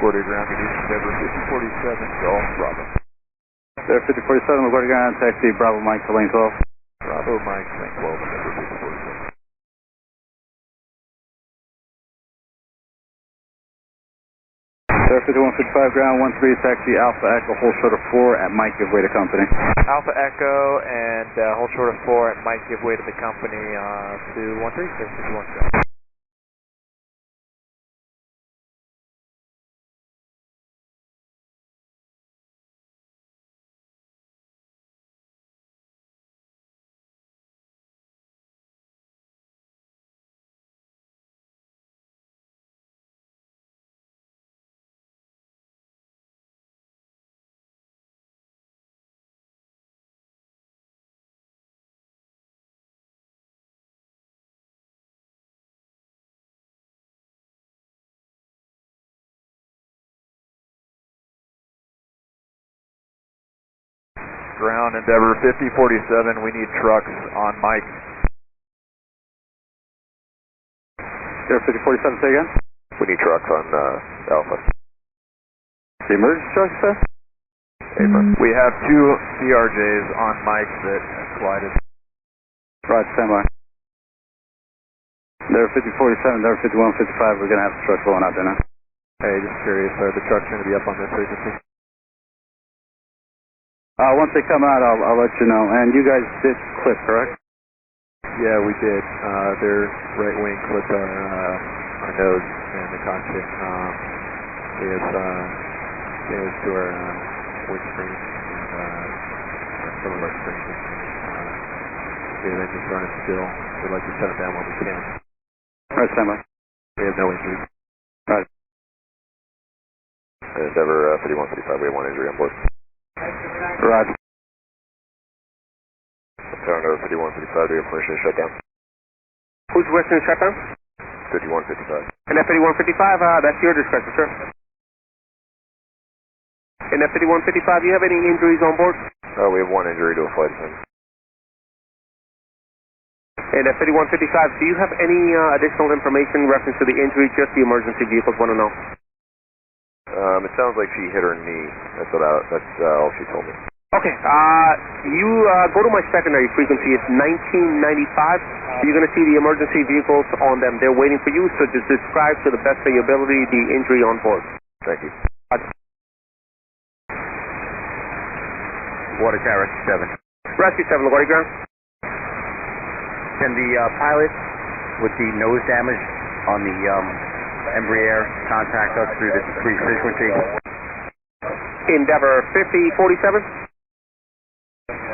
LaGuardia ground conditions, Endeavor 5047, Golf, Bravo. There, 5047, LaGuardia ground, taxi Bravo Mike to lane 12. Bravo Mike, lane 12, Endeavor 5047. There, 5155 ground, 13, taxi Alpha Echo, hold short of 4 at Mike, give way to company. Alpha Echo and hold short of 4 at Mike, give way to the company to 13, 751. Ground Endeavor 5047, we need trucks on Mike. There, 5047, say again? We need trucks on Alpha. The emergency trucks, sir? Apron. We have 2 CRJs on Mike that have collided. Roger, stand by. There, 5047, there, 5155, we're going to have the truck rolling out there now. Hey, just curious, are the trucks going to be up on this frequency? Once they come out, I'll let you know. And you guys did clip, correct? Yeah, we did. Their right wing clipped our nose and the cockpit. Is damage to our windscreen and some of our screens. The engine's running still. We'd like to shut it down when we can. Right, stand by. We have no injuries. Right. Endeavor 5155, we have 1 injury on board. Roger. Endeavor 5155, do you have permission to shut down? Who's Western shutdown? 5155. And that 5155, that's your discretion, sir. And that 5155, do you have any injuries on board? We have 1 injury to a flight attendant. And at 5155, do you have any additional information in reference to the injury? Just the emergency vehicles want to know. It sounds like she hit her knee. That's all she told me. Okay, you go to my secondary frequency. It's 1995. You're going to see the emergency vehicles on them. They're waiting for you, so just describe to the best of your ability the injury on board. Thank you. Water Tower, Rescue 7. Rescue 7, LaGuardia ground. Can the pilot with the nose damage on the Embraer contact us through the decreased frequency? Endeavor 5047.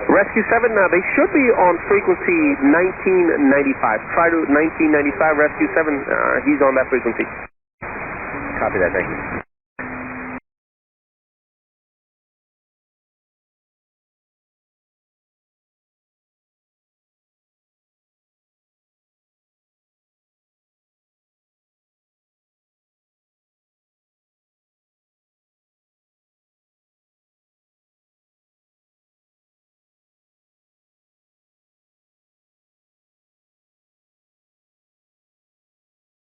Rescue 7, they should be on frequency 1995. Try to 1995, Rescue 7, he's on that frequency. Copy that, thank you.